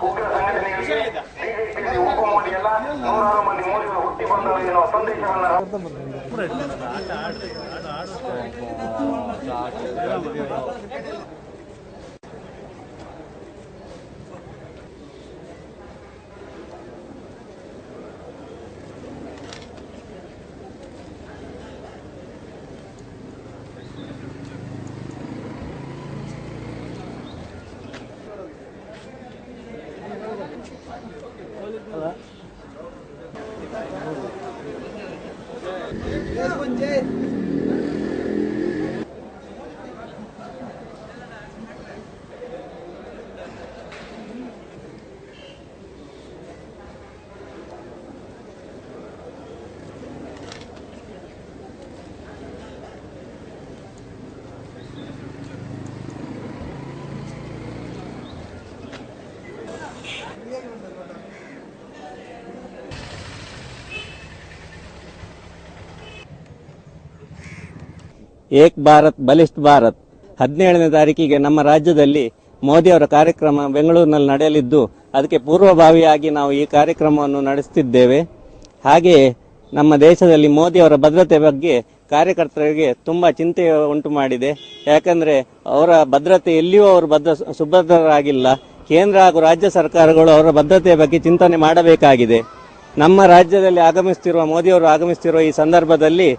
ಉಗ್ರ ಸಂಘಟನೆಗಳಿಗೆ ಬಿಜೆಪಿಯಲ್ಲಿ ಉಪ ಮೋದಿ ಎಲ್ಲ 106 ಮಂದಿ ಮೋದಿಗಳು ಹುಟ್ಟಿ ಬಂದವರು ಎನ್ನುವ ಸಂದೇಶವನ್ನು ಏಕ್ ಭಾರತ್ ಬಲಿಷ್ಠ ಭಾರತ್ 17ನೇ ತಾರೀಕಿಗೆ ನಮ್ಮ ರಾಜ್ಯದಲ್ಲಿ ಮೋದಿಯವರ ಕಾರ್ಯಕ್ರಮ ಬೆಂಗಳೂರಿನಲ್ಲಿ ನಡೆಯಲಿದ್ದು ಅದಕ್ಕೆ ಪೂರ್ವಭಾವಿಯಾಗಿ ನಾವು ಈ ಕಾರ್ಯಕ್ರಮವನ್ನು ನಡೆಸುತ್ತಿದ್ದೇವೆ. ಹಾಗೆಯೇ ನಮ್ಮ ದೇಶದಲ್ಲಿ ಮೋದಿಯವರ ಭದ್ರತೆ ಬಗ್ಗೆ ಕಾರ್ಯಕರ್ತರಿಗೆ ತುಂಬಾ ಚಿಂತೆ ಉಂಟು ಮಾಡಿದೆ. ಯಾಕಂದ್ರೆ ಅವರ ಭದ್ರತೆ ಎಲ್ಲಿಯೂ ಅವರು ಸುಭದ್ರರಾಗಿಲ್ಲ. ಕೇಂದ್ರ ಹಾಗೂ ರಾಜ್ಯ ಸರ್ಕಾರಗಳು ಅವರ ಭದ್ರತೆಯ ಬಗ್ಗೆ ಚಿಂತನೆ ಮಾಡಬೇಕಾಗಿದೆ. ನಮ್ಮ ರಾಜ್ಯದಲ್ಲಿ ಮೋದಿಯವರು ಆಗಮಿಸುತ್ತಿರುವ ಈ ಸಂದರ್ಭದಲ್ಲಿ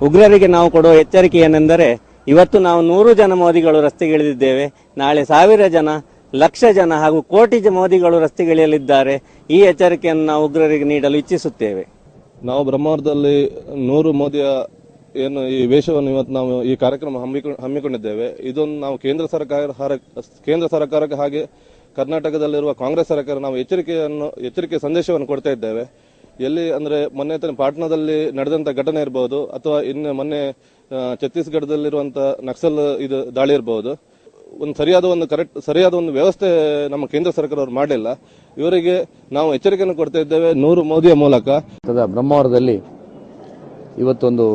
ಉಗ್ರರಿಗೆ ನಾವು ಕೊಡುವ ಎಚ್ಚರಿಕೆ ಏನೆಂದರೆ, ಇವತ್ತು ನಾವು 100 ಜನ ಮೋದಿಗಳು ರಸ್ತೆಗಿಳಿದಿದ್ದೇವೆ. ನಾಳೆ 1000 ಜನ, ಲಕ್ಷ ಜನ ಹಾಗೂ ಕೋಟಿ ಮೋದಿಗಳು ರಸ್ತೆಗಿಳಿಯಲಿದ್ದಾರೆ. ಈ ಎಚ್ಚರಿಕೆಯನ್ನು ನಾವು ಉಗ್ರರಿಗೆ ನೀಡಲು ಇಚ್ಛಿಸುತ್ತೇವೆ. ನಾವು ಬ್ರಹ್ಮಾವರದಲ್ಲಿ 100 ಮೋದಿಯ ಏನು ಈ ವೇಷವನ್ನು ಇವತ್ತು ನಾವು ಈ ಕಾರ್ಯಕ್ರಮ ಹಮ್ಮಿಕೊಂಡಿದ್ದೇವೆ. ಇದೊಂದು ನಾವು ಕೇಂದ್ರ ಸರ್ಕಾರಕ್ಕೆ ಹಾಗೆ ಕರ್ನಾಟಕದಲ್ಲಿರುವ ಕಾಂಗ್ರೆಸ್ ಸರ್ಕಾರ ನಾವು ಎಚ್ಚರಿಕೆ ಸಂದೇಶವನ್ನು ಕೊಡ್ತಾ ಇದ್ದೇವೆ. ಎಲ್ಲಿ ಅಂದ್ರೆ ಮೊನ್ನೆ ಪಾಟ್ನಾದಲ್ಲಿ ನಡೆದಂತ ಘಟನೆ ಇರಬಹುದು, ಅಥವಾ ಇನ್ನು ಮೊನ್ನೆ ಛತ್ತೀಸ್ಗಢದಲ್ಲಿರುವಂತಹ ನಕ್ಸಲ್ ದಾಳಿ ಇರಬಹುದು. ಸರಿಯಾದ ಒಂದು ವ್ಯವಸ್ಥೆ ನಮ್ಮ ಕೇಂದ್ರ ಸರ್ಕಾರ ಅವರು ಮಾಡಲಿಲ್ಲ. ಇವರಿಗೆ ನಾವು ಎಚ್ಚರಿಕೆಯನ್ನು ಕೊಡ್ತಾ ಇದ್ದೇವೆ 100 ಮೋದಿಯ ಮೂಲಕ. ಬ್ರಹ್ಮಾವರದಲ್ಲಿ ಇವತ್ತೊಂದು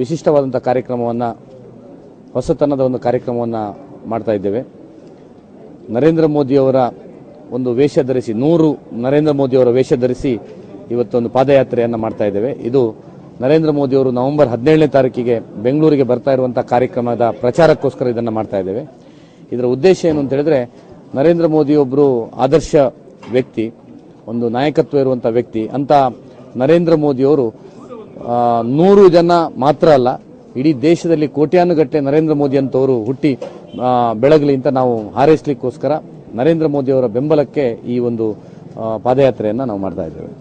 ವಿಶಿಷ್ಟವಾದಂತಹ ಕಾರ್ಯಕ್ರಮವನ್ನ, ಹೊಸತನದ ಒಂದು ಕಾರ್ಯಕ್ರಮವನ್ನ ಮಾಡ್ತಾ ಇದ್ದೇವೆ. ನರೇಂದ್ರ ಮೋದಿಯವರ ಒಂದು ವೇಷ ಧರಿಸಿ 100 ನರೇಂದ್ರ ಮೋದಿಯವರ ವೇಷ ಧರಿಸಿ ಇವತ್ತೊಂದು ಪಾದಯಾತ್ರೆಯನ್ನ ಮಾಡ್ತಾ ಇದ್ದೇವೆ. ಇದು ನರೇಂದ್ರ ಮೋದಿಯವರು ನವೆಂಬರ್ 17ನೇ ತಾರೀಕಿಗೆ ಬೆಂಗಳೂರಿಗೆ ಬರ್ತಾ ಇರುವಂತಹ ಕಾರ್ಯಕ್ರಮದ ಪ್ರಚಾರಕ್ಕೋಸ್ಕರ ಇದನ್ನ ಮಾಡ್ತಾ ಇದ್ದೇವೆ. ಇದರ ಉದ್ದೇಶ ಏನು ಅಂತ ಹೇಳಿದ್ರೆ, ನರೇಂದ್ರ ಮೋದಿ ಒಬ್ಬರು ಆದರ್ಶ ವ್ಯಕ್ತಿ, ಒಂದು ನಾಯಕತ್ವ ಇರುವಂತಹ ವ್ಯಕ್ತಿ ಅಂತ ನರೇಂದ್ರ ಮೋದಿಯವರು 100 ಜನ ಮಾತ್ರ ಅಲ್ಲ, ಇಡೀ ದೇಶದಲ್ಲಿ ಕೋಟ್ಯಾನುಗಟ್ಟಲೆ ನರೇಂದ್ರ ಮೋದಿ ಅಂತವರು ಹುಟ್ಟಿ ಬೆಳಗಲಿ ಅಂತ ನಾವು ಹಾರೈಸಲಿಕ್ಕೋಸ್ಕರ ನರೇಂದ್ರ ಮೋದಿ ಅವರ ಬೆಂಬಲಕ್ಕೆ ಈ ಒಂದು ಪಾದಯಾತ್ರೆಯನ್ನ ನಾವು ಮಾಡ್ತಾ ಇದ್ದೇವೆ.